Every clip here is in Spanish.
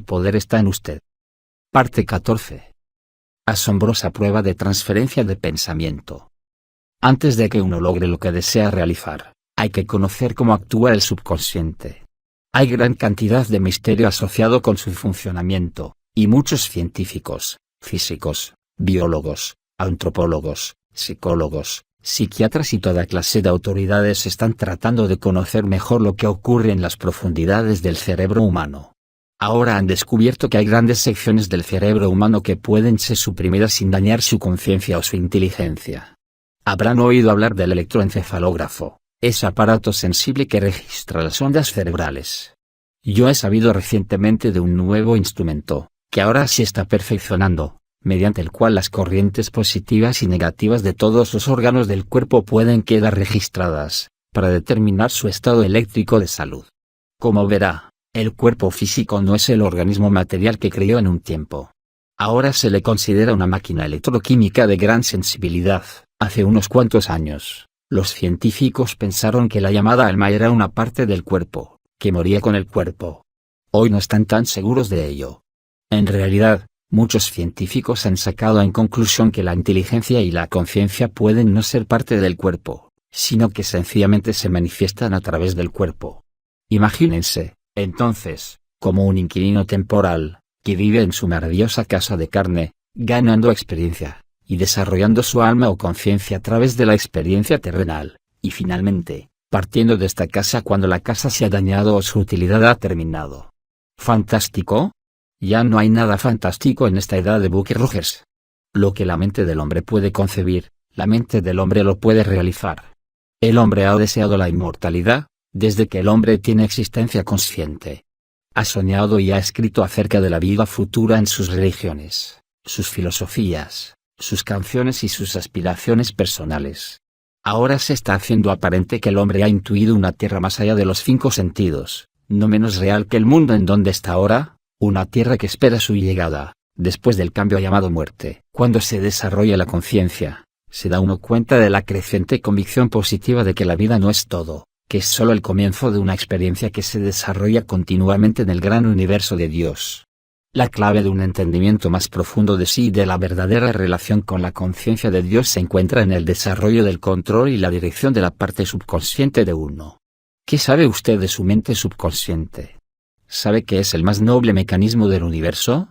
poder está en usted. Parte 14. Asombrosa prueba de transferencia de pensamiento. Antes de que uno logre lo que desea realizar, hay que conocer cómo actúa el subconsciente. Hay gran cantidad de misterio asociado con su funcionamiento, y muchos científicos, físicos, biólogos, antropólogos, psicólogos, psiquiatras y toda clase de autoridades están tratando de conocer mejor lo que ocurre en las profundidades del cerebro humano. Ahora han descubierto que hay grandes secciones del cerebro humano que pueden ser suprimidas sin dañar su conciencia o su inteligencia. Habrán oído hablar del electroencefalógrafo, ese aparato sensible que registra las ondas cerebrales. Yo he sabido recientemente de un nuevo instrumento, que ahora se está perfeccionando, mediante el cual las corrientes positivas y negativas de todos los órganos del cuerpo pueden quedar registradas, para determinar su estado eléctrico de salud. Como verá, el cuerpo físico no es el organismo material que creó en un tiempo. Ahora se le considera una máquina electroquímica de gran sensibilidad. Hace unos cuantos años, los científicos pensaron que la llamada alma era una parte del cuerpo, que moría con el cuerpo. Hoy no están tan seguros de ello. En realidad, muchos científicos han sacado en conclusión que la inteligencia y la conciencia pueden no ser parte del cuerpo, sino que sencillamente se manifiestan a través del cuerpo. Imagínense, entonces, como un inquilino temporal, que vive en su maravillosa casa de carne, ganando experiencia, y desarrollando su alma o conciencia a través de la experiencia terrenal, y finalmente, partiendo de esta casa cuando la casa se ha dañado o su utilidad ha terminado. ¿Fantástico? Ya no hay nada fantástico en esta edad de Bucky Rogers. Lo que la mente del hombre puede concebir, la mente del hombre lo puede realizar. El hombre ha deseado la inmortalidad, desde que el hombre tiene existencia consciente. Ha soñado y ha escrito acerca de la vida futura en sus religiones, sus filosofías, sus canciones y sus aspiraciones personales. Ahora se está haciendo aparente que el hombre ha intuido una tierra más allá de los 5 sentidos, no menos real que el mundo en donde está ahora, una tierra que espera su llegada, después del cambio llamado muerte. Cuando se desarrolla la conciencia, se da uno cuenta de la creciente convicción positiva de que la vida no es todo, que es solo el comienzo de una experiencia que se desarrolla continuamente en el gran universo de Dios. La clave de un entendimiento más profundo de sí y de la verdadera relación con la conciencia de Dios se encuentra en el desarrollo del control y la dirección de la parte subconsciente de uno. ¿Qué sabe usted de su mente subconsciente? ¿Sabe que es el más noble mecanismo del universo?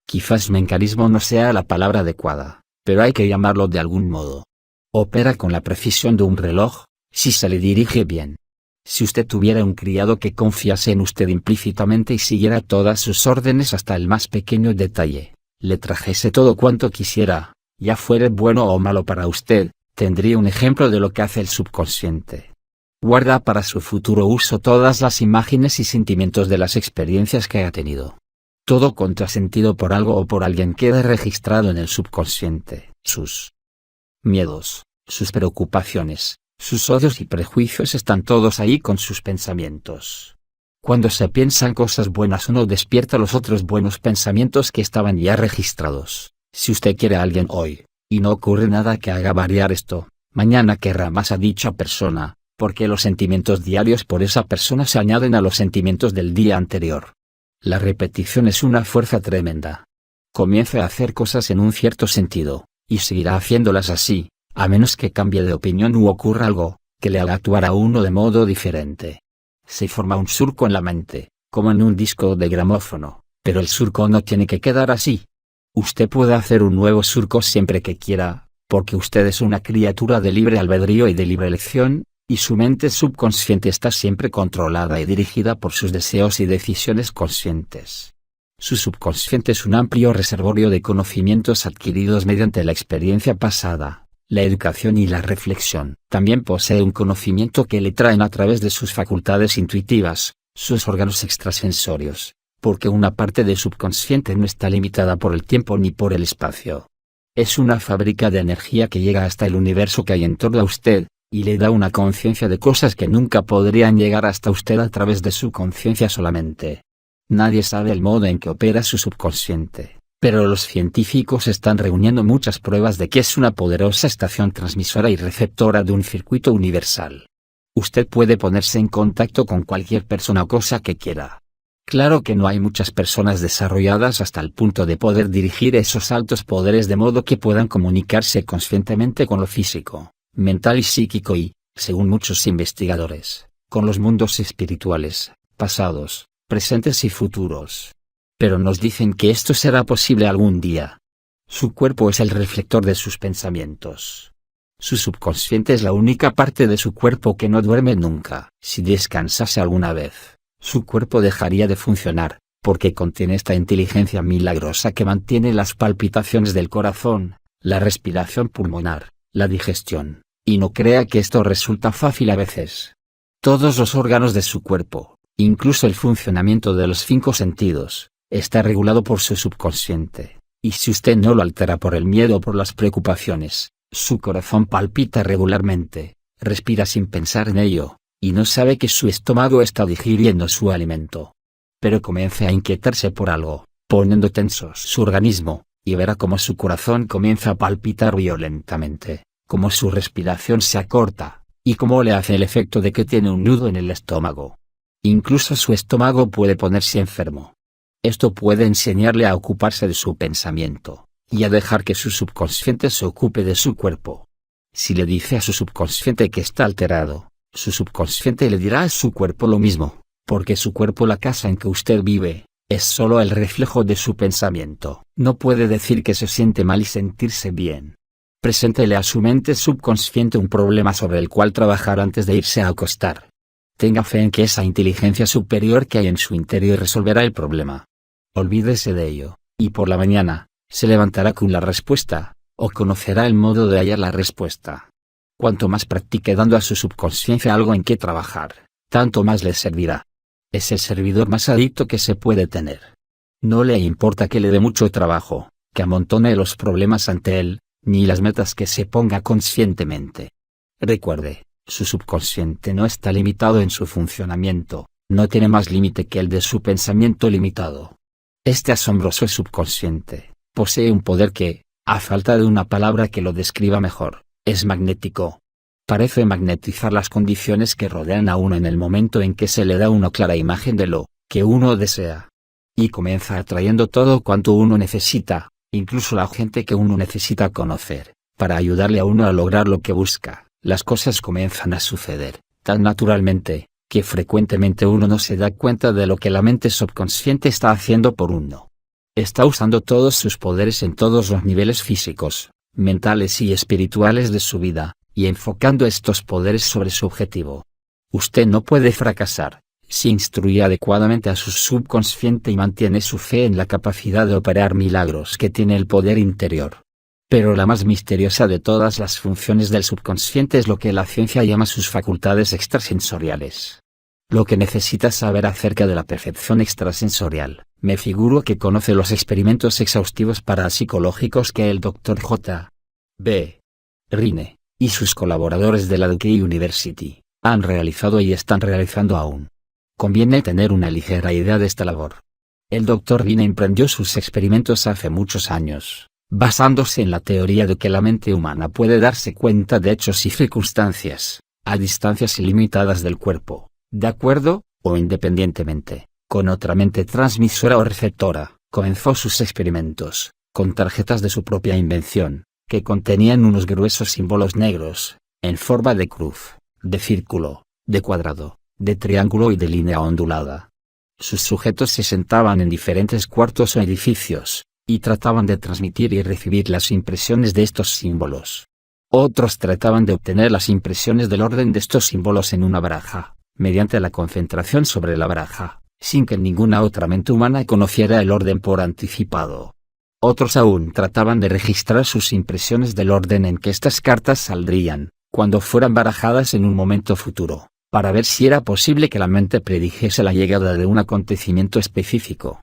Quizás mecanismo no sea la palabra adecuada, pero hay que llamarlo de algún modo. Opera con la precisión de un reloj, si se le dirige bien. Si usted tuviera un criado que confiase en usted implícitamente y siguiera todas sus órdenes hasta el más pequeño detalle, le trajese todo cuanto quisiera, ya fuera bueno o malo para usted, tendría un ejemplo de lo que hace el subconsciente. Guarda para su futuro uso todas las imágenes y sentimientos de las experiencias que ha tenido. Todo contrasentido por algo o por alguien queda registrado en el subconsciente. Sus miedos, sus preocupaciones, sus odios y prejuicios están todos ahí con sus pensamientos. Cuando se piensan cosas buenas uno despierta los otros buenos pensamientos que estaban ya registrados. Si usted quiere a alguien hoy, y no ocurre nada que haga variar esto, mañana querrá más a dicha persona, porque los sentimientos diarios por esa persona se añaden a los sentimientos del día anterior. La repetición es una fuerza tremenda. Comience a hacer cosas en un cierto sentido, y seguirá haciéndolas así, a menos que cambie de opinión u ocurra algo, que le haga actuar a uno de modo diferente. Se forma un surco en la mente, como en un disco de gramófono, pero el surco no tiene que quedar así. Usted puede hacer un nuevo surco siempre que quiera, porque usted es una criatura de libre albedrío y de libre elección, y su mente subconsciente está siempre controlada y dirigida por sus deseos y decisiones conscientes. Su subconsciente es un amplio reservorio de conocimientos adquiridos mediante la experiencia pasada, la educación y la reflexión. También posee un conocimiento que le traen a través de sus facultades intuitivas, sus órganos extrasensorios, porque una parte de subconsciente no está limitada por el tiempo ni por el espacio. Es una fábrica de energía que llega hasta el universo que hay en torno a usted, y le da una conciencia de cosas que nunca podrían llegar hasta usted a través de su conciencia solamente. Nadie sabe el modo en que opera su subconsciente, pero los científicos están reuniendo muchas pruebas de que es una poderosa estación transmisora y receptora de un circuito universal. Usted puede ponerse en contacto con cualquier persona o cosa que quiera. Claro que no hay muchas personas desarrolladas hasta el punto de poder dirigir esos altos poderes de modo que puedan comunicarse conscientemente con lo físico, mental y psíquico y, según muchos investigadores, con los mundos espirituales, pasados, presentes y futuros. Pero nos dicen que esto será posible algún día. Su cuerpo es el reflector de sus pensamientos. Su subconsciente es la única parte de su cuerpo que no duerme nunca. Si descansase alguna vez, su cuerpo dejaría de funcionar, porque contiene esta inteligencia milagrosa que mantiene las palpitaciones del corazón, la respiración pulmonar, la digestión, y no crea que esto resulta fácil a veces. Todos los órganos de su cuerpo, incluso el funcionamiento de los 5 sentidos, está regulado por su subconsciente, y si usted no lo altera por el miedo o por las preocupaciones, su corazón palpita regularmente, respira sin pensar en ello, y no sabe que su estómago está digiriendo su alimento. Pero comience a inquietarse por algo, poniendo tensos su organismo, y verá cómo su corazón comienza a palpitar violentamente, cómo su respiración se acorta, y cómo le hace el efecto de que tiene un nudo en el estómago. Incluso su estómago puede ponerse enfermo. Esto puede enseñarle a ocuparse de su pensamiento, y a dejar que su subconsciente se ocupe de su cuerpo. Si le dice a su subconsciente que está alterado, su subconsciente le dirá a su cuerpo lo mismo, porque su cuerpo, la casa en que usted vive, es solo el reflejo de su pensamiento. No puede decir que se siente mal y sentirse bien. Preséntele a su mente subconsciente un problema sobre el cual trabajar antes de irse a acostar. Tenga fe en que esa inteligencia superior que hay en su interior resolverá el problema. Olvídese de ello, y por la mañana, se levantará con la respuesta, o conocerá el modo de hallar la respuesta. Cuanto más practique dando a su subconsciencia algo en que trabajar, tanto más le servirá. Es el servidor más adicto que se puede tener. No le importa que le dé mucho trabajo, que amontone los problemas ante él, ni las metas que se ponga conscientemente. Recuerde, su subconsciente no está limitado en su funcionamiento, no tiene más límite que el de su pensamiento limitado. Este asombroso subconsciente posee un poder que, a falta de una palabra que lo describa mejor, es magnético. Parece magnetizar las condiciones que rodean a uno en el momento en que se le da una clara imagen de lo que uno desea. Y comienza atrayendo todo cuanto uno necesita, incluso la gente que uno necesita conocer, para ayudarle a uno a lograr lo que busca. Las cosas comienzan a suceder, tan naturalmente, que frecuentemente uno no se da cuenta de lo que la mente subconsciente está haciendo por uno. Está usando todos sus poderes en todos los niveles físicos, mentales y espirituales de su vida, y enfocando estos poderes sobre su objetivo. Usted no puede fracasar, si instruye adecuadamente a su subconsciente y mantiene su fe en la capacidad de operar milagros que tiene el poder interior. Pero la más misteriosa de todas las funciones del subconsciente es lo que la ciencia llama sus facultades extrasensoriales. Lo que necesita saber acerca de la percepción extrasensorial, me figuro que conoce los experimentos exhaustivos parapsicológicos que el Dr. J. B. Rine, y sus colaboradores de la Duke University, han realizado y están realizando aún. Conviene tener una ligera idea de esta labor. El Dr. Rine emprendió sus experimentos hace muchos años, basándose en la teoría de que la mente humana puede darse cuenta de hechos y circunstancias, a distancias ilimitadas del cuerpo, de acuerdo, o independientemente, con otra mente transmisora o receptora. Comenzó sus experimentos, con tarjetas de su propia invención, que contenían unos gruesos símbolos negros, en forma de cruz, de círculo, de cuadrado, de triángulo y de línea ondulada. Sus sujetos se sentaban en diferentes cuartos o edificios, y trataban de transmitir y recibir las impresiones de estos símbolos. Otros trataban de obtener las impresiones del orden de estos símbolos en una baraja, mediante la concentración sobre la baraja, sin que ninguna otra mente humana conociera el orden por anticipado. Otros aún trataban de registrar sus impresiones del orden en que estas cartas saldrían, cuando fueran barajadas en un momento futuro, para ver si era posible que la mente predijese la llegada de un acontecimiento específico.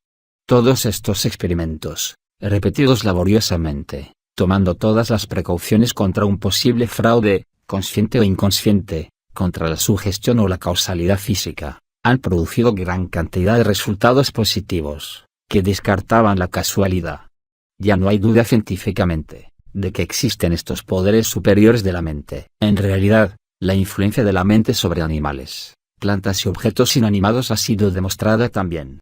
Todos estos experimentos, repetidos laboriosamente, tomando todas las precauciones contra un posible fraude, consciente o inconsciente, contra la sugestión o la causalidad física, han producido gran cantidad de resultados positivos, que descartaban la casualidad. Ya no hay duda científicamente, de que existen estos poderes superiores de la mente. En realidad, la influencia de la mente sobre animales, plantas y objetos inanimados ha sido demostrada también,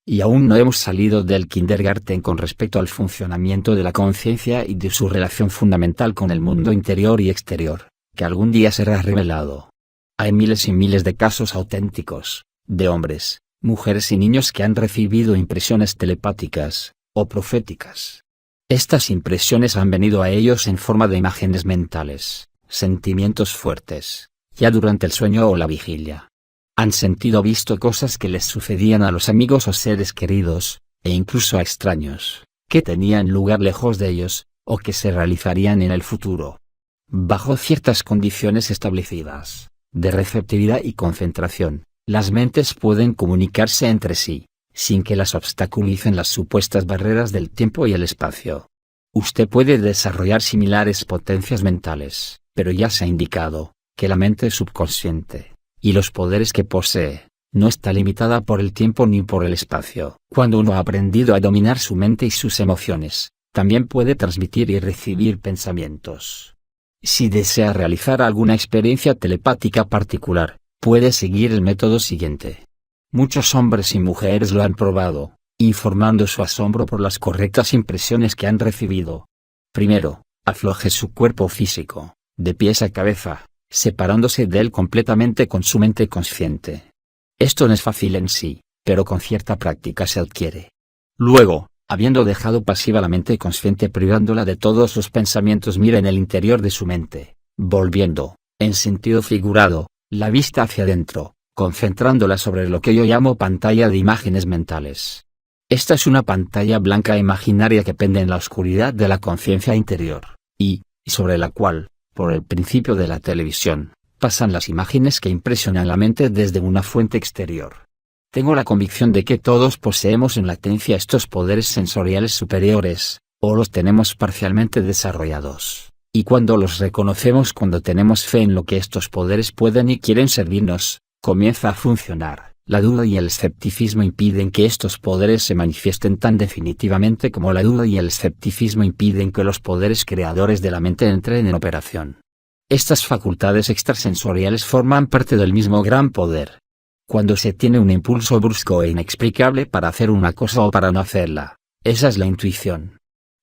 Y aún no hemos salido del kindergarten con respecto al funcionamiento de la conciencia y de su relación fundamental con el mundo interior y exterior, que algún día será revelado. Hay miles y miles de casos auténticos, de hombres, mujeres y niños que han recibido impresiones telepáticas, o proféticas. Estas impresiones han venido a ellos en forma de imágenes mentales, sentimientos fuertes, ya durante el sueño o la vigilia. Han sentido o visto cosas que les sucedían a los amigos o seres queridos, e incluso a extraños, que tenían lugar lejos de ellos, o que se realizarían en el futuro. Bajo ciertas condiciones establecidas, de receptividad y concentración, las mentes pueden comunicarse entre sí, sin que las obstaculicen las supuestas barreras del tiempo y el espacio. Usted puede desarrollar similares potencias mentales, pero ya se ha indicado, que la mente subconsciente, y los poderes que posee, no está limitada por el tiempo ni por el espacio. Cuando uno ha aprendido a dominar su mente y sus emociones, también puede transmitir y recibir pensamientos. Si desea realizar alguna experiencia telepática particular, puede seguir el método siguiente. Muchos hombres y mujeres lo han probado, informando su asombro por las correctas impresiones que han recibido. Primero, afloje su cuerpo físico, de pies a cabeza, separándose de él completamente con su mente consciente. Esto no es fácil en sí, pero con cierta práctica se adquiere. Luego, habiendo dejado pasiva la mente consciente privándola de todos los pensamientos, mira en el interior de su mente, volviendo, en sentido figurado, la vista hacia adentro, concentrándola sobre lo que yo llamo pantalla de imágenes mentales. Esta es una pantalla blanca imaginaria que pende en la oscuridad de la conciencia interior, y sobre la cual, por el principio de la televisión, pasan las imágenes que impresionan la mente desde una fuente exterior. Tengo la convicción de que todos poseemos en latencia estos poderes sensoriales superiores, o los tenemos parcialmente desarrollados, y cuando los reconocemos, cuando tenemos fe en lo que estos poderes pueden y quieren servirnos, comienza a funcionar. La duda y el escepticismo impiden que estos poderes se manifiesten tan definitivamente como la duda y el escepticismo impiden que los poderes creadores de la mente entren en operación. Estas facultades extrasensoriales forman parte del mismo gran poder. Cuando se tiene un impulso brusco e inexplicable para hacer una cosa o para no hacerla, esa es la intuición.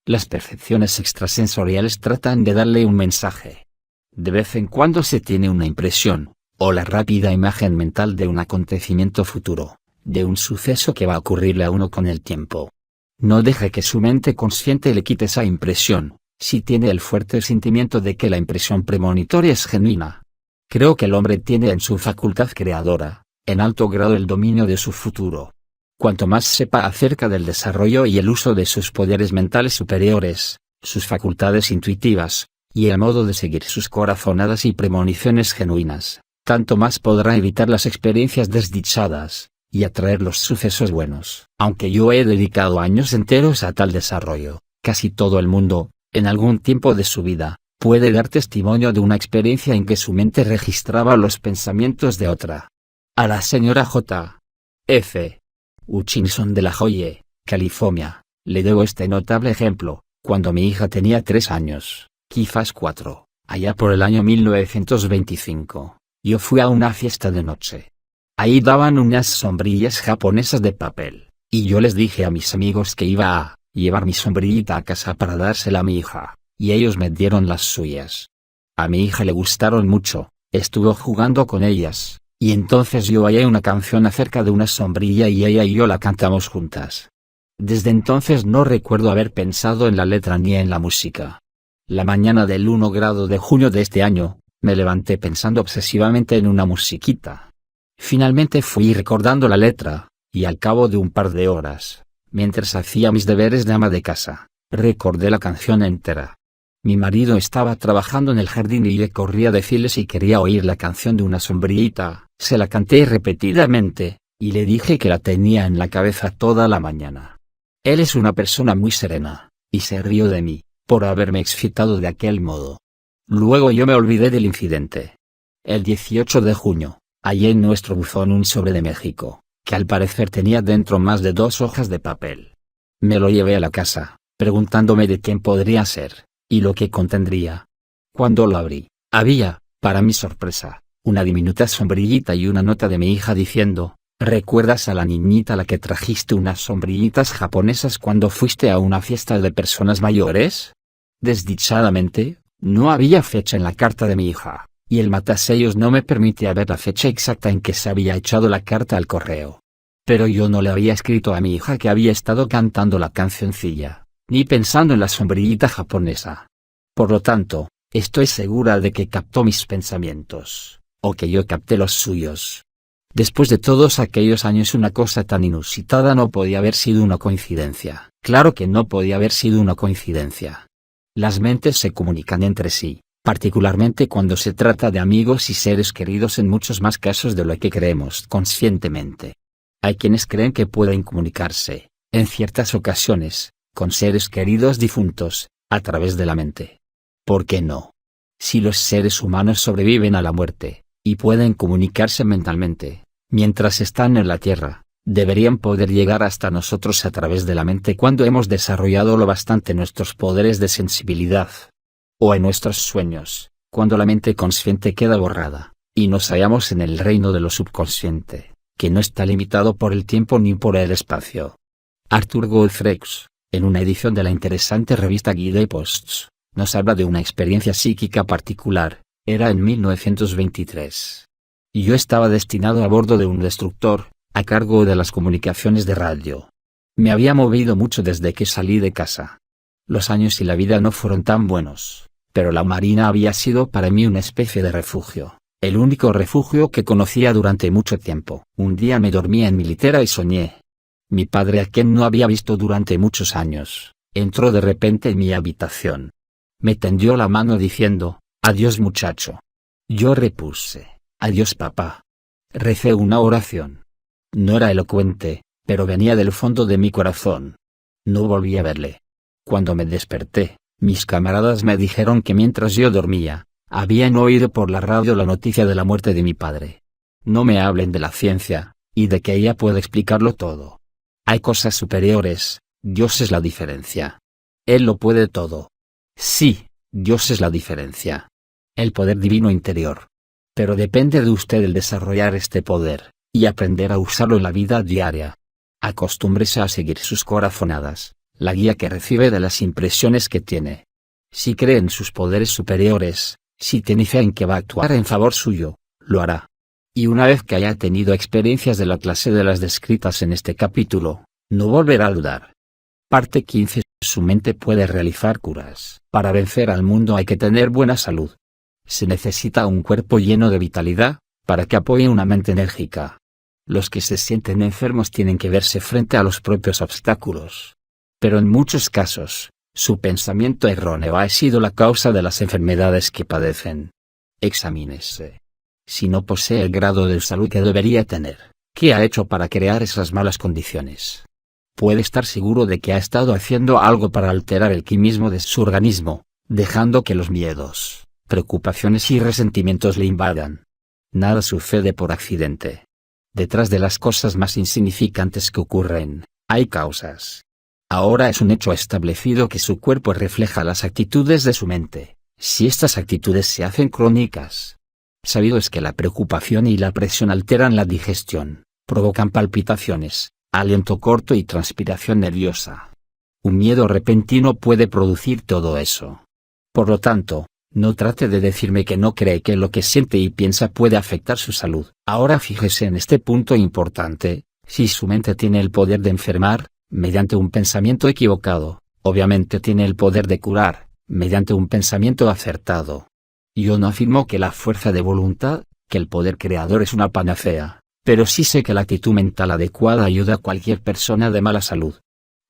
Las percepciones extrasensoriales tratan de darle un mensaje. De vez en cuando se tiene una impresión, o la rápida imagen mental de un acontecimiento futuro, de un suceso que va a ocurrirle a uno con el tiempo. No deje que su mente consciente le quite esa impresión, si tiene el fuerte sentimiento de que la impresión premonitoria es genuina. Creo que el hombre tiene en su facultad creadora, en alto grado el dominio de su futuro. Cuanto más sepa acerca del desarrollo y el uso de sus poderes mentales superiores, sus facultades intuitivas, y el modo de seguir sus corazonadas y premoniciones genuinas, tanto más podrá evitar las experiencias desdichadas, y atraer los sucesos buenos. Aunque yo he dedicado años enteros a tal desarrollo, casi todo el mundo, en algún tiempo de su vida, puede dar testimonio de una experiencia en que su mente registraba los pensamientos de otra. A la señora J. F. Hutchinson de La Joye, California, le debo este notable ejemplo. Cuando mi hija tenía 3 años, quizás 4, allá por el año 1925, yo fui a una fiesta de noche. Ahí daban unas sombrillas japonesas de papel, y yo les dije a mis amigos que iba a llevar mi sombrillita a casa para dársela a mi hija, y ellos me dieron las suyas. A mi hija le gustaron mucho, estuvo jugando con ellas, y entonces yo hallé una canción acerca de una sombrilla y ella y yo la cantamos juntas. Desde entonces no recuerdo haber pensado en la letra ni en la música. La mañana del 1 grado de junio de este año, me levanté pensando obsesivamente en una musiquita. Finalmente fui recordando la letra, y al cabo de un par de horas, mientras hacía mis deberes de ama de casa, recordé la canción entera. Mi marido estaba trabajando en el jardín y le corrí a decirle si quería oír la canción de una sombrillita. Se la canté repetidamente, y le dije que la tenía en la cabeza toda la mañana. Él es una persona muy serena, y se rió de mí, por haberme excitado de aquel modo. Luego yo me olvidé del incidente. El 18 de junio, hallé en nuestro buzón un sobre de México, que al parecer tenía dentro más de 2 hojas de papel. Me lo llevé a la casa, preguntándome de quién podría ser, y lo que contendría. Cuando lo abrí, había, para mi sorpresa, una diminuta sombrillita y una nota de mi hija diciendo: ¿Recuerdas a la niñita a la que trajiste unas sombrillitas japonesas cuando fuiste a una fiesta de personas mayores? Desdichadamente, no había fecha en la carta de mi hija, y el matasellos no me permitía ver la fecha exacta en que se había echado la carta al correo. Pero yo no le había escrito a mi hija que había estado cantando la cancioncilla, ni pensando en la sombrillita japonesa. Por lo tanto, estoy segura de que captó mis pensamientos, o que yo capté los suyos. Después de todos aquellos años, una cosa tan inusitada no podía haber sido una coincidencia. Claro que no podía haber sido una coincidencia. Las mentes se comunican entre sí, particularmente cuando se trata de amigos y seres queridos, en muchos más casos de lo que creemos conscientemente. Hay quienes creen que pueden comunicarse, en ciertas ocasiones, con seres queridos difuntos, a través de la mente. ¿Por qué no? Si los seres humanos sobreviven a la muerte, y pueden comunicarse mentalmente, mientras están en la Tierra, deberían poder llegar hasta nosotros a través de la mente cuando hemos desarrollado lo bastante nuestros poderes de sensibilidad. O en nuestros sueños, cuando la mente consciente queda borrada, y nos hallamos en el reino de lo subconsciente, que no está limitado por el tiempo ni por el espacio. Arthur Goldfrex, en una edición de la interesante revista Guide Posts, nos habla de una experiencia psíquica particular. Era en 1923. Yo estaba destinado a bordo de un destructor, a cargo de las comunicaciones de radio. Me había movido mucho desde que salí de casa. Los años y la vida no fueron tan buenos, pero la marina había sido para mí una especie de refugio, el único refugio que conocía durante mucho tiempo. Un día me dormí en mi litera y soñé. Mi padre, a quien no había visto durante muchos años, entró de repente en mi habitación. Me tendió la mano diciendo: «Adiós, muchacho». Yo repuse: «Adiós, papá». Recé una oración. No era elocuente, pero venía del fondo de mi corazón. No volví a verle. Cuando me desperté, mis camaradas me dijeron que mientras yo dormía, habían oído por la radio la noticia de la muerte de mi padre. No me hablen de la ciencia, y de que ella puede explicarlo todo. Hay cosas superiores, Dios es la diferencia. Él lo puede todo. Sí, Dios es la diferencia. El poder divino interior. Pero depende de usted el desarrollar este poder, y aprender a usarlo en la vida diaria. Acostúmbrese a seguir sus corazonadas, la guía que recibe de las impresiones que tiene. Si cree en sus poderes superiores, si tiene fe en que va a actuar en favor suyo, lo hará. Y una vez que haya tenido experiencias de la clase de las descritas en este capítulo, no volverá a dudar. Parte 15. Su mente puede realizar curas. Para vencer al mundo hay que tener buena salud. Se necesita un cuerpo lleno de vitalidad, para que apoye una mente enérgica. Los que se sienten enfermos tienen que verse frente a los propios obstáculos. Pero en muchos casos, su pensamiento erróneo ha sido la causa de las enfermedades que padecen. Examínese. Si no posee el grado de salud que debería tener, ¿qué ha hecho para crear esas malas condiciones? Puede estar seguro de que ha estado haciendo algo para alterar el quimismo de su organismo, dejando que los miedos, preocupaciones y resentimientos le invadan. Nada sucede por accidente. Detrás de las cosas más insignificantes que ocurren, hay causas. Ahora es un hecho establecido que su cuerpo refleja las actitudes de su mente, si estas actitudes se hacen crónicas. Sabido es que la preocupación y la presión alteran la digestión, provocan palpitaciones, aliento corto y transpiración nerviosa. Un miedo repentino puede producir todo eso. Por lo tanto, no trate de decirme que no cree que lo que siente y piensa puede afectar su salud. Ahora fíjese en este punto importante: si su mente tiene el poder de enfermar, mediante un pensamiento equivocado, obviamente tiene el poder de curar, mediante un pensamiento acertado. Yo no afirmo que la fuerza de voluntad, que el poder creador es una panacea, pero sí sé que la actitud mental adecuada ayuda a cualquier persona de mala salud.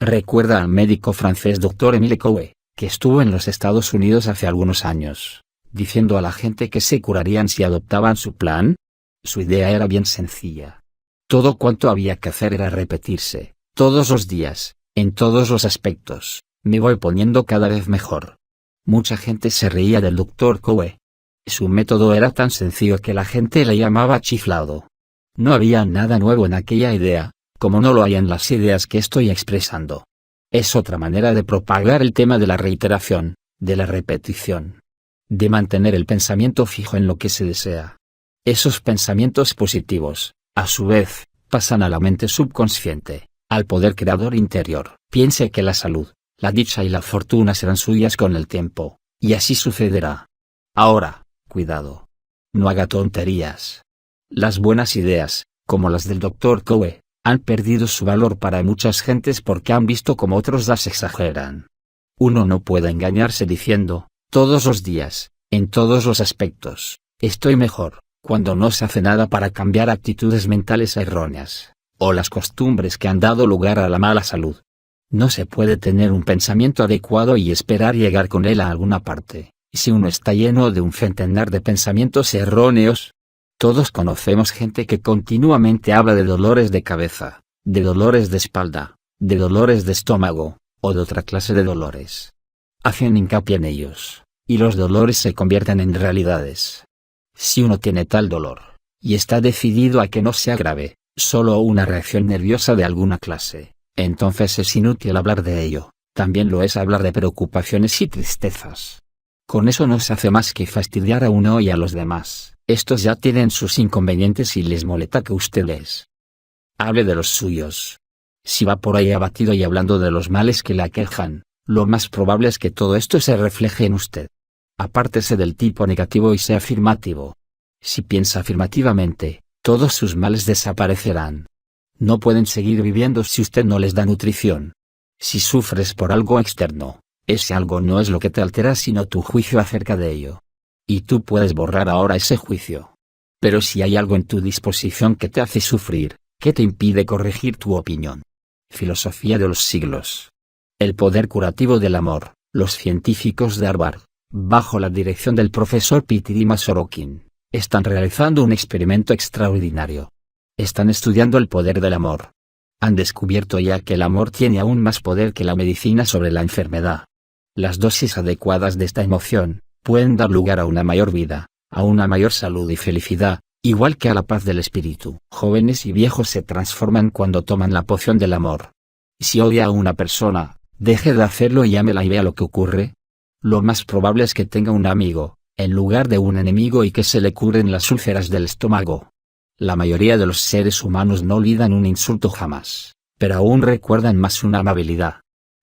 Recuerda al médico francés Dr. Émile Coué, que estuvo en los Estados Unidos hace algunos años, diciendo a la gente que se curarían si adoptaban su plan. Su idea era bien sencilla. Todo cuanto había que hacer era repetirse, todos los días, en todos los aspectos: me voy poniendo cada vez mejor. Mucha gente se reía del Dr. Coué. Su método era tan sencillo que la gente le llamaba chiflado. No había nada nuevo en aquella idea, como no lo hay en las ideas que estoy expresando. Es otra manera de propagar el tema de la reiteración, de la repetición. De mantener el pensamiento fijo en lo que se desea. Esos pensamientos positivos, a su vez, pasan a la mente subconsciente, al poder creador interior. Piense que la salud, la dicha y la fortuna serán suyas con el tiempo, y así sucederá. Ahora, cuidado. No haga tonterías. Las buenas ideas, como las del Dr. Coe, han perdido su valor para muchas gentes porque han visto cómo otros las exageran. Uno no puede engañarse diciendo, todos los días, en todos los aspectos, estoy mejor, cuando no se hace nada para cambiar actitudes mentales erróneas, o las costumbres que han dado lugar a la mala salud. No se puede tener un pensamiento adecuado y esperar llegar con él a alguna parte, si uno está lleno de un centenar de pensamientos erróneos. Todos conocemos gente que continuamente habla de dolores de cabeza, de dolores de espalda, de dolores de estómago, o de otra clase de dolores. Hacen hincapié en ellos, y los dolores se convierten en realidades. Si uno tiene tal dolor, y está decidido a que no sea grave, solo una reacción nerviosa de alguna clase, entonces es inútil hablar de ello. También lo es hablar de preocupaciones y tristezas. Con eso no se hace más que fastidiar a uno y a los demás. Estos ya tienen sus inconvenientes y les molesta que usted les hable de los suyos. Si va por ahí abatido y hablando de los males que le aquejan, lo más probable es que todo esto se refleje en usted. Apártese del tipo negativo y sea afirmativo. Si piensa afirmativamente, todos sus males desaparecerán. No pueden seguir viviendo si usted no les da nutrición. Si sufres por algo externo, ese algo no es lo que te altera sino tu juicio acerca de ello. Y tú puedes borrar ahora ese juicio. Pero si hay algo en tu disposición que te hace sufrir, ¿qué te impide corregir tu opinión? Filosofía de los siglos. El poder curativo del amor. Los científicos de Harvard, bajo la dirección del profesor Pitirima Sorokin, están realizando un experimento extraordinario. Están estudiando el poder del amor. Han descubierto ya que el amor tiene aún más poder que la medicina sobre la enfermedad. Las dosis adecuadas de esta emoción pueden dar lugar a una mayor vida, a una mayor salud y felicidad, igual que a la paz del espíritu. Jóvenes y viejos se transforman cuando toman la poción del amor. Si odia a una persona, deje de hacerlo y ámela y vea lo que ocurre. Lo más probable es que tenga un amigo, en lugar de un enemigo y que se le curen las úlceras del estómago. La mayoría de los seres humanos no olvidan un insulto jamás, pero aún recuerdan más una amabilidad.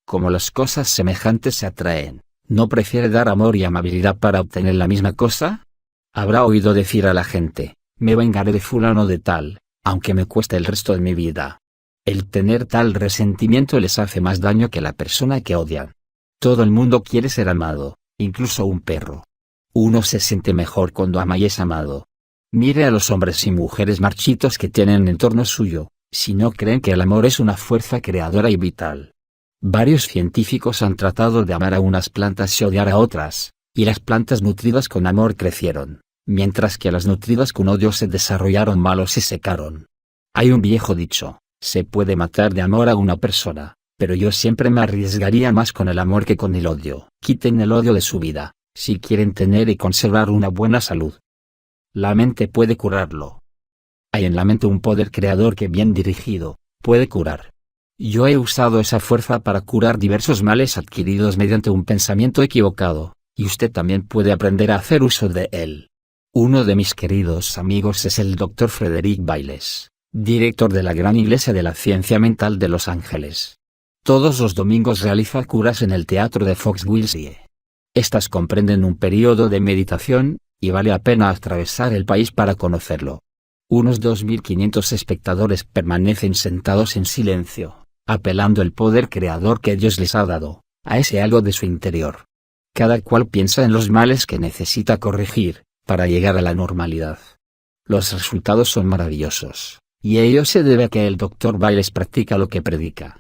Como las cosas semejantes se atraen, ¿no prefiere dar amor y amabilidad para obtener la misma cosa? Habrá oído decir a la gente, me vengaré de fulano de tal, aunque me cueste el resto de mi vida. El tener tal resentimiento les hace más daño que la persona que odian. Todo el mundo quiere ser amado, incluso un perro. Uno se siente mejor cuando ama y es amado. Mire a los hombres y mujeres marchitos que tienen en torno suyo, si no creen que el amor es una fuerza creadora y vital. Varios científicos han tratado de amar a unas plantas y odiar a otras, y las plantas nutridas con amor crecieron, mientras que las nutridas con odio se desarrollaron mal o se secaron. Hay un viejo dicho, se puede matar de amor a una persona, pero yo siempre me arriesgaría más con el amor que con el odio. Quiten el odio de su vida, si quieren tener y conservar una buena salud. La mente puede curarlo. Hay en la mente un poder creador que bien dirigido, puede curar. Yo he usado esa fuerza para curar diversos males adquiridos mediante un pensamiento equivocado, y usted también puede aprender a hacer uso de él. Uno de mis queridos amigos es el Dr. Frederick Bayles, director de la Gran Iglesia de la Ciencia Mental de Los Ángeles. Todos los domingos realiza curas en el teatro de Foxwoods. Estas comprenden un periodo de meditación, y vale la pena atravesar el país para conocerlo. Unos 2.500 espectadores permanecen sentados en silencio, apelando el poder creador que Dios les ha dado, a ese algo de su interior. Cada cual piensa en los males que necesita corregir, para llegar a la normalidad. Los resultados son maravillosos, y ello se debe a que el Dr. Bayles practica lo que predica.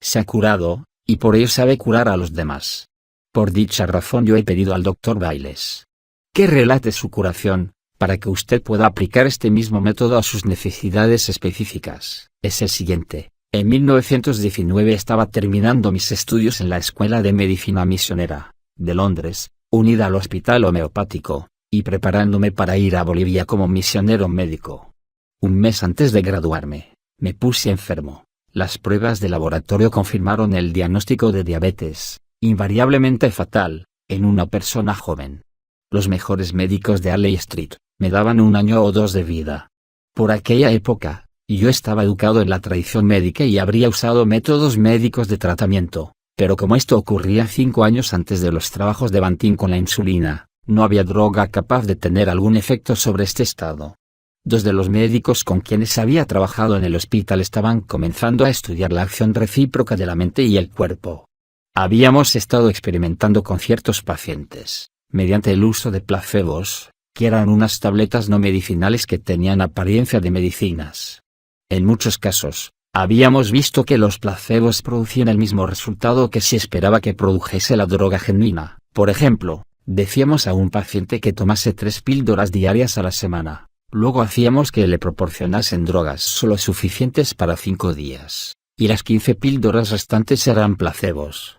Se ha curado, y por ello sabe curar a los demás. Por dicha razón yo he pedido al Dr. Bayles que relate su curación, para que usted pueda aplicar este mismo método a sus necesidades específicas. Es el siguiente. En 1919 estaba terminando mis estudios en la Escuela de Medicina Misionera, de Londres, unida al Hospital Homeopático, y preparándome para ir a Bolivia como misionero médico. Un mes antes de graduarme, me puse enfermo. Las pruebas de laboratorio confirmaron el diagnóstico de diabetes, invariablemente fatal, en una persona joven. Los mejores médicos de Alley Street me daban 1 año o 2 de vida. Por aquella época, Yo estaba educado en la tradición médica y habría usado métodos médicos de tratamiento, pero como esto ocurría 5 años antes de los trabajos de Banting con la insulina, no había droga capaz de tener algún efecto sobre este estado. 2 de los médicos con quienes había trabajado en el hospital estaban comenzando a estudiar la acción recíproca de la mente y el cuerpo. Habíamos estado experimentando con ciertos pacientes, mediante el uso de placebos, que eran unas tabletas no medicinales que tenían apariencia de medicinas. En muchos casos, habíamos visto que los placebos producían el mismo resultado que se esperaba que produjese la droga genuina. Por ejemplo, decíamos a un paciente que tomase 3 píldoras diarias a la semana, luego hacíamos que le proporcionasen drogas solo suficientes para 5 días, y las 15 píldoras restantes eran placebos.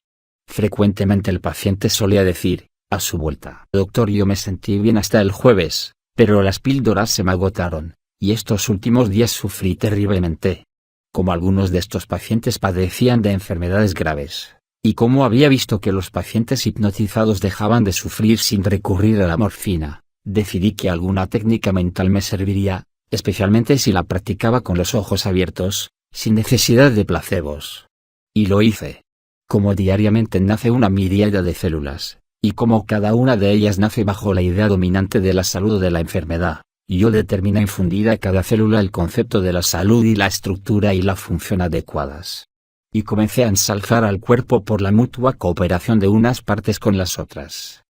Frecuentemente el paciente solía decir, a su vuelta: doctor, yo me sentí bien hasta el jueves, pero las píldoras se me agotaron, y estos últimos días sufrí terriblemente. Como algunos de estos pacientes padecían de enfermedades graves, y como había visto que los pacientes hipnotizados dejaban de sufrir sin recurrir a la morfina, decidí que alguna técnica mental me serviría, especialmente si la practicaba con los ojos abiertos, sin necesidad de placebos. Y lo hice. Como diariamente nace una miríada de células, y como cada una de ellas nace bajo la idea dominante de la salud o de la enfermedad, yo determiné infundir a cada célula el concepto de la salud y la estructura y la función adecuadas. Y comencé a ensalzar al cuerpo por la mutua cooperación de unas partes con las otras.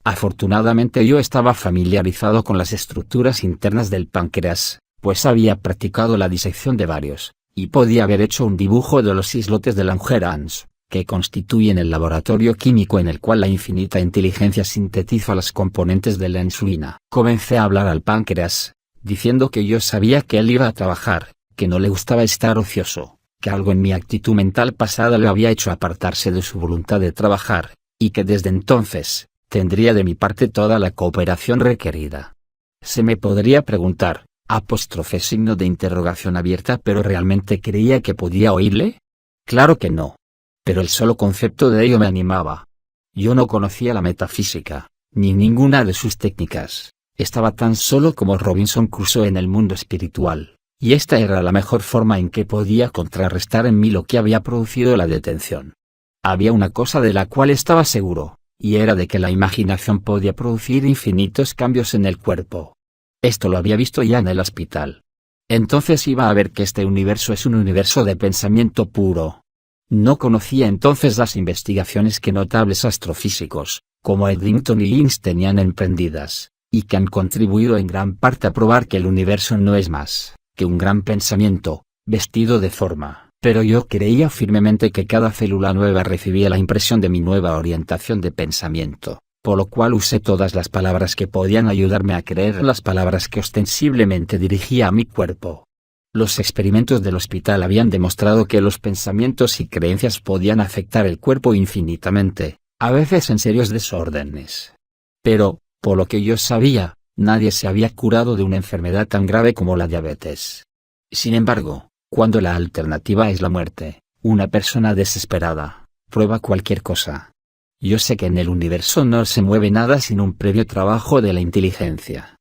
Afortunadamente yo estaba familiarizado con las estructuras internas del páncreas, pues había practicado la disección de varios, y podía haber hecho un dibujo de los islotes de Langerhans, que constituyen el laboratorio químico en el cual la infinita inteligencia sintetiza las componentes de la insulina. Comencé a hablar al páncreas, diciendo que yo sabía que él iba a trabajar, que no le gustaba estar ocioso, que algo en mi actitud mental pasada le había hecho apartarse de su voluntad de trabajar, y que desde entonces, tendría de mi parte toda la cooperación requerida. Se me podría preguntar, signo de interrogación abierta, ¿pero realmente creía que podía oírle? Claro que no. Pero el solo concepto de ello me animaba. Yo no conocía la metafísica, ni ninguna de sus técnicas, estaba tan solo como Robinson Crusoe en el mundo espiritual, y esta era la mejor forma en que podía contrarrestar en mí lo que había producido la detención. Había una cosa de la cual estaba seguro, y era de que la imaginación podía producir infinitos cambios en el cuerpo. Esto lo había visto ya en el hospital. Entonces iba a ver que este universo es un universo de pensamiento puro. No conocía entonces las investigaciones que notables astrofísicos, como Eddington y Lynch tenían emprendidas, y que han contribuido en gran parte a probar que el universo no es más que un gran pensamiento, vestido de forma. Pero yo creía firmemente que cada célula nueva recibía la impresión de mi nueva orientación de pensamiento, por lo cual usé todas las palabras que podían ayudarme a creer las palabras que ostensiblemente dirigía a mi cuerpo. Los experimentos del hospital habían demostrado que los pensamientos y creencias podían afectar el cuerpo infinitamente, a veces en serios desórdenes. Pero, por lo que yo sabía, nadie se había curado de una enfermedad tan grave como la diabetes. Sin embargo, cuando la alternativa es la muerte, una persona desesperada prueba cualquier cosa. Yo sé que en el universo no se mueve nada sin un previo trabajo de la inteligencia.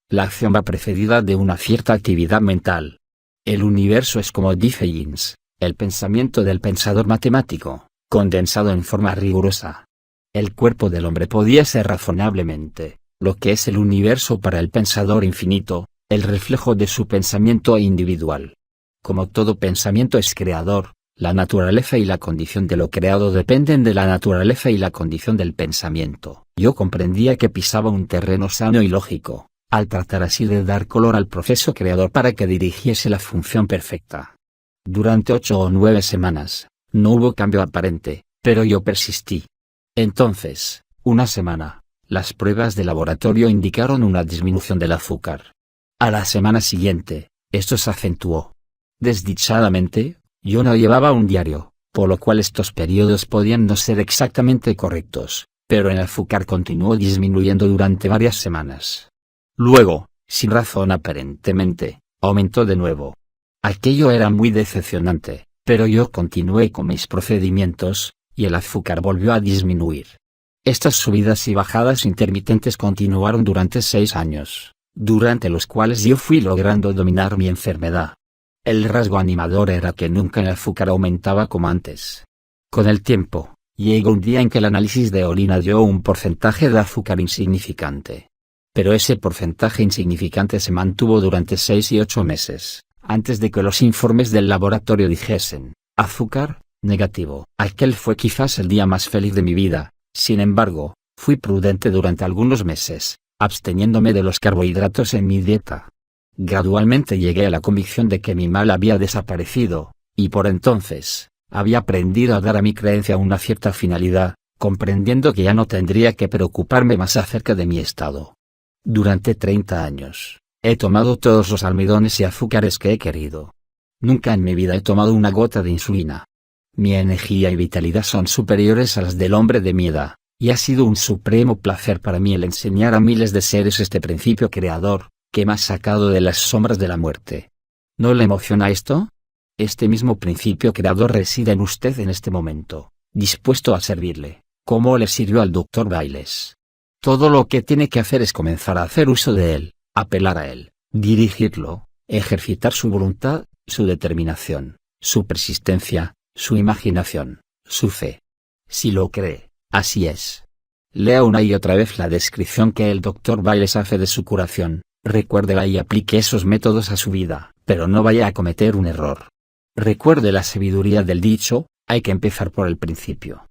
La acción va precedida de una cierta actividad mental. El universo es, como dice Lynch, el pensamiento del pensador matemático, condensado en forma rigurosa. El cuerpo del hombre podía ser razonablemente, lo que es el universo para el pensador infinito, el reflejo de su pensamiento individual. Como todo pensamiento es creador, la naturaleza y la condición de lo creado dependen de la naturaleza y la condición del pensamiento. Yo comprendía que pisaba un terreno sano y lógico, al tratar así de dar color al proceso creador para que dirigiese la función perfecta. Durante 8 o 9 semanas, no hubo cambio aparente, pero yo persistí. Entonces, una semana, las pruebas de laboratorio indicaron una disminución del azúcar. A la semana siguiente, esto se acentuó. Desdichadamente, yo no llevaba un diario, por lo cual estos periodos podían no ser exactamente correctos, pero el azúcar continuó disminuyendo durante varias semanas. Luego, sin razón aparentemente, aumentó de nuevo. Aquello era muy decepcionante, pero yo continué con mis procedimientos, y el azúcar volvió a disminuir. Estas subidas y bajadas intermitentes continuaron durante 6 años, durante los cuales yo fui logrando dominar mi enfermedad. El rasgo animador era que nunca el azúcar aumentaba como antes. Con el tiempo, llegó un día en que el análisis de orina dio un porcentaje de azúcar insignificante. Pero ese porcentaje insignificante se mantuvo durante 6 y 8 meses, antes de que los informes del laboratorio dijesen, azúcar, negativo. Aquel fue quizás el día más feliz de mi vida. Sin embargo, fui prudente durante algunos meses, absteniéndome de los carbohidratos en mi dieta. Gradualmente llegué a la convicción de que mi mal había desaparecido, y por entonces, había aprendido a dar a mi creencia una cierta finalidad, comprendiendo que ya no tendría que preocuparme más acerca de mi estado. Durante 30 años, he tomado todos los almidones y azúcares que he querido. Nunca en mi vida he tomado una gota de insulina. Mi energía y vitalidad son superiores a las del hombre de mi edad, y ha sido un supremo placer para mí el enseñar a miles de seres este principio creador, que me ha sacado de las sombras de la muerte. ¿No le emociona esto? Este mismo principio creador reside en usted en este momento, dispuesto a servirle, como le sirvió al Dr. Bailes. Todo lo que tiene que hacer es comenzar a hacer uso de él, apelar a él, dirigirlo, ejercitar su voluntad, su determinación, su persistencia, su imaginación, su fe. Si lo cree, así es. Lea una y otra vez la descripción que el Dr. Bailes hace de su curación, recuérdela y aplique esos métodos a su vida, pero no vaya a cometer un error. Recuerde la sabiduría del dicho, hay que empezar por el principio.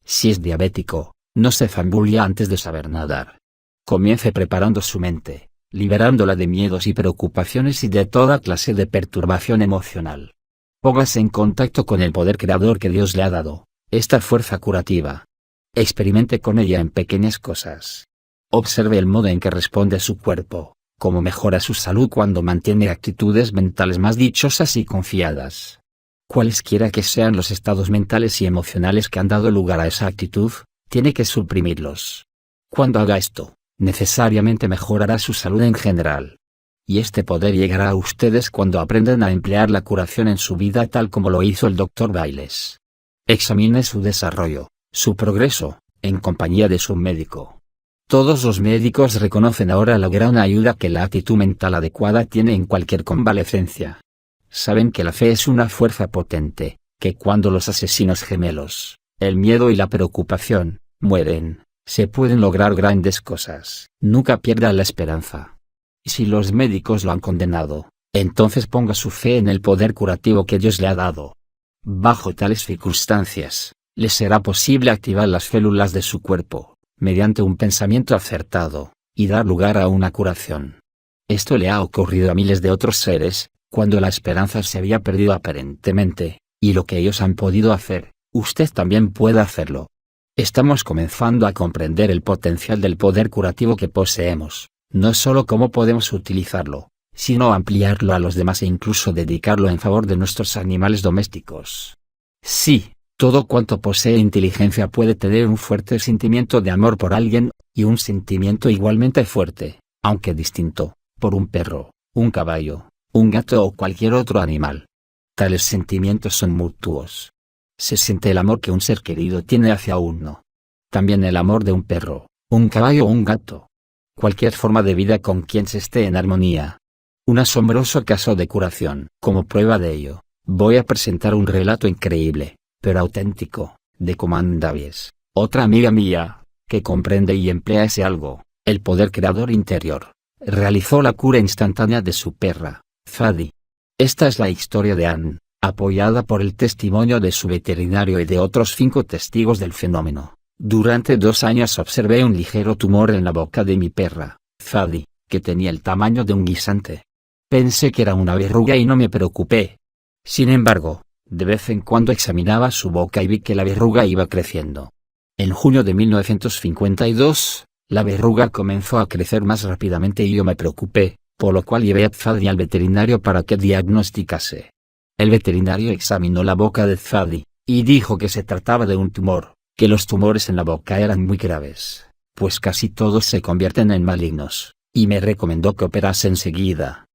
Si es diabético, no se zambulla antes de saber nadar. Comience preparando su mente, liberándola de miedos y preocupaciones y de toda clase de perturbación emocional. Póngase en contacto con el poder creador que Dios le ha dado, esta fuerza curativa. Experimente con ella en pequeñas cosas. Observe el modo en que responde su cuerpo, cómo mejora su salud cuando mantiene actitudes mentales más dichosas y confiadas. Cualesquiera que sean los estados mentales y emocionales que han dado lugar a esa actitud, tiene que suprimirlos. Cuando haga esto, necesariamente mejorará su salud en general. Y este poder llegará a ustedes cuando aprendan a emplear la curación en su vida tal como lo hizo el Dr. Bailes. Examine su desarrollo, su progreso, en compañía de su médico. Todos los médicos reconocen ahora la gran ayuda que la actitud mental adecuada tiene en cualquier convalecencia. Saben que la fe es una fuerza potente, que cuando los asesinos gemelos, el miedo y la preocupación, mueren, se pueden lograr grandes cosas. Nunca pierda la esperanza. Si los médicos lo han condenado, entonces ponga su fe en el poder curativo que Dios le ha dado. Bajo tales circunstancias, le será posible activar las células de su cuerpo, mediante un pensamiento acertado, y dar lugar a una curación. Esto le ha ocurrido a miles de otros seres, cuando la esperanza se había perdido aparentemente, y lo que ellos han podido hacer, usted también puede hacerlo. Estamos comenzando a comprender el potencial del poder curativo que poseemos, no solo cómo podemos utilizarlo, sino ampliarlo a los demás e incluso dedicarlo en favor de nuestros animales domésticos. Sí, todo cuanto posee inteligencia puede tener un fuerte sentimiento de amor por alguien, y un sentimiento igualmente fuerte, aunque distinto, por un perro, un caballo, un gato o cualquier otro animal. Tales sentimientos son mutuos. Se siente el amor que un ser querido tiene hacia uno. También el amor de un perro, un caballo o un gato. Cualquier forma de vida con quien se esté en armonía. Un asombroso caso de curación. Como prueba de ello, voy a presentar un relato increíble, pero auténtico, de Command Davies, otra amiga mía, que comprende y emplea ese algo, el poder creador interior. Realizó la cura instantánea de su perra, Zadie. Esta es la historia de Anne, apoyada por el testimonio de su veterinario y de otros 5 testigos del fenómeno. Durante 2 años observé un ligero tumor en la boca de mi perra, Zadie, que tenía el tamaño de un guisante. Pensé que era una verruga y no me preocupé. Sin embargo, de vez en cuando examinaba su boca y vi que la verruga iba creciendo. En junio de 1952, la verruga comenzó a crecer más rápidamente y yo me preocupé, por lo cual llevé a Zadie al veterinario para que diagnosticase. El veterinario examinó la boca de Zadie, y dijo que se trataba de un tumor, que los tumores en la boca eran muy graves, pues casi todos se convierten en malignos, y me recomendó que operase enseguida.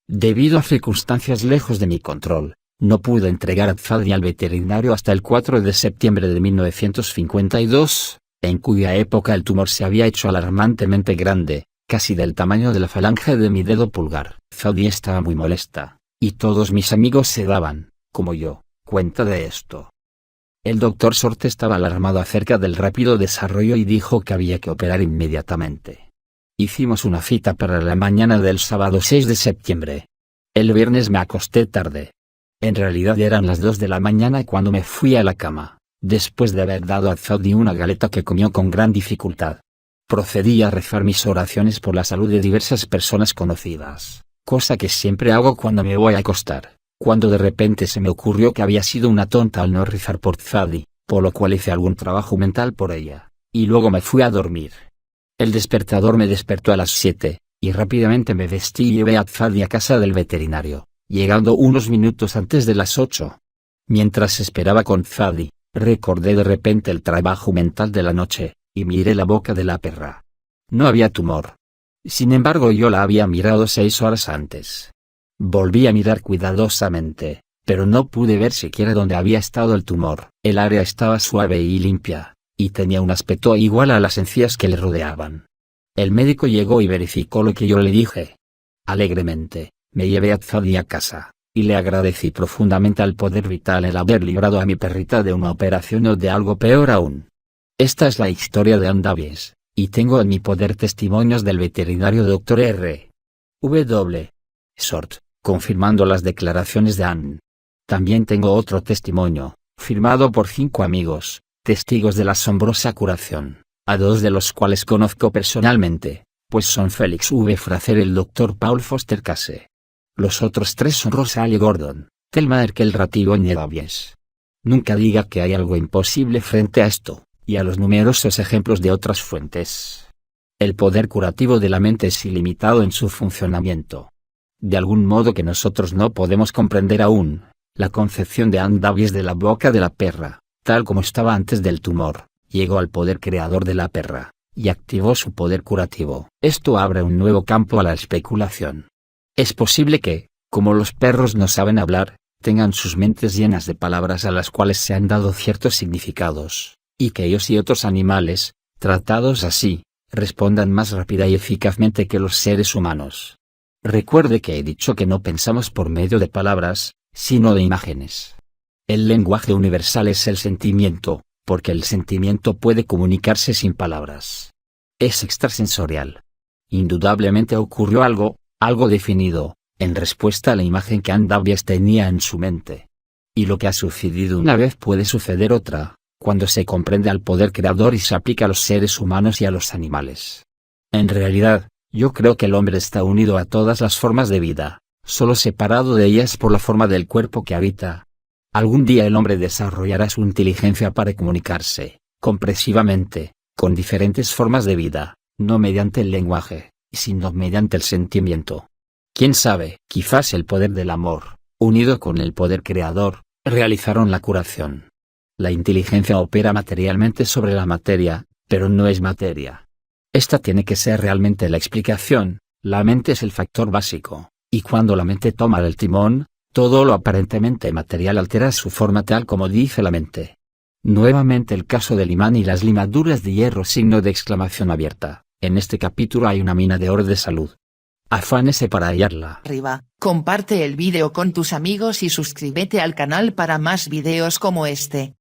Debido a circunstancias lejos de mi control, no pude entregar a Zadie al veterinario hasta el 4 de septiembre de 1952, en cuya época el tumor se había hecho alarmantemente grande, casi del tamaño de la falange de mi dedo pulgar. Zadie estaba muy molesta, y todos mis amigos se daban, como yo, cuenta de esto. El doctor Sorte estaba alarmado acerca del rápido desarrollo y dijo que había que operar inmediatamente. Hicimos una cita para la mañana del sábado 6 de septiembre. El viernes me acosté tarde. En realidad eran las 2 de la mañana cuando me fui a la cama, después de haber dado a Zadie una galeta que comió con gran dificultad. Procedí a rezar mis oraciones por la salud de diversas personas conocidas, cosa que siempre hago cuando me voy a acostar, cuando de repente se me ocurrió que había sido una tonta al no rezar por Zadie, por lo cual hice algún trabajo mental por ella, y luego me fui a dormir. El despertador me despertó a las 7, y rápidamente me vestí y llevé a Zadie a casa del veterinario, llegando unos minutos antes de las 8. Mientras esperaba con Zadie, recordé de repente el trabajo mental de la noche, y miré la boca de la perra. No había tumor. Sin embargo yo la había mirado 6 horas antes. Volví a mirar cuidadosamente, pero no pude ver siquiera dónde había estado el tumor. El área estaba suave y limpia, y tenía un aspecto igual a las encías que le rodeaban. El médico llegó y verificó lo que yo le dije. Alegremente, me llevé a Zadie a casa, y le agradecí profundamente al poder vital el haber librado a mi perrita de una operación o de algo peor aún. Esta es la historia de Ann Davies, y tengo en mi poder testimonios del veterinario Dr. R. W. Sort, confirmando las declaraciones de Ann. También tengo otro testimonio, firmado por 5 amigos, testigos de la asombrosa curación, a 2 de los cuales conozco personalmente, pues son Félix V. Fraser y el Dr. Paul Foster Case. Los otros 3 son Rosalie Gordon, Thelma Erkelrath y Bonnie Davies. Nunca diga que hay algo imposible frente a esto, y a los numerosos ejemplos de otras fuentes. El poder curativo de la mente es ilimitado en su funcionamiento. De algún modo que nosotros no podemos comprender aún, la concepción de Ann Davies de la boca de la perra, tal como estaba antes del tumor, llegó al poder creador de la perra, y activó su poder curativo. Esto abre un nuevo campo a la especulación. Es posible que, como los perros no saben hablar, tengan sus mentes llenas de palabras a las cuales se han dado ciertos significados, y que ellos y otros animales, tratados así, respondan más rápida y eficazmente que los seres humanos. Recuerde que he dicho que no pensamos por medio de palabras, sino de imágenes. El lenguaje universal es el sentimiento, porque el sentimiento puede comunicarse sin palabras. Es extrasensorial. Indudablemente ocurrió algo definido, en respuesta a la imagen que Ann Davies tenía en su mente. Y lo que ha sucedido una vez puede suceder otra, cuando se comprende al poder creador y se aplica a los seres humanos y a los animales. En realidad, yo creo que el hombre está unido a todas las formas de vida, solo separado de ellas por la forma del cuerpo que habita. Algún día el hombre desarrollará su inteligencia para comunicarse, comprensivamente, con diferentes formas de vida, no mediante el lenguaje, sino mediante el sentimiento. ¿Quién sabe? Quizás el poder del amor, unido con el poder creador, realizaron la curación. La inteligencia opera materialmente sobre la materia, pero no es materia. Esta tiene que ser realmente la explicación. La mente es el factor básico, y cuando la mente toma el timón, todo lo aparentemente material altera su forma tal como dice la mente. Nuevamente el caso del imán y las limaduras de hierro signo de exclamación abierta. En este capítulo hay una mina de oro de salud. Afánese para hallarla. Arriba, comparte el vídeo con tus amigos y suscríbete al canal para más videos como este.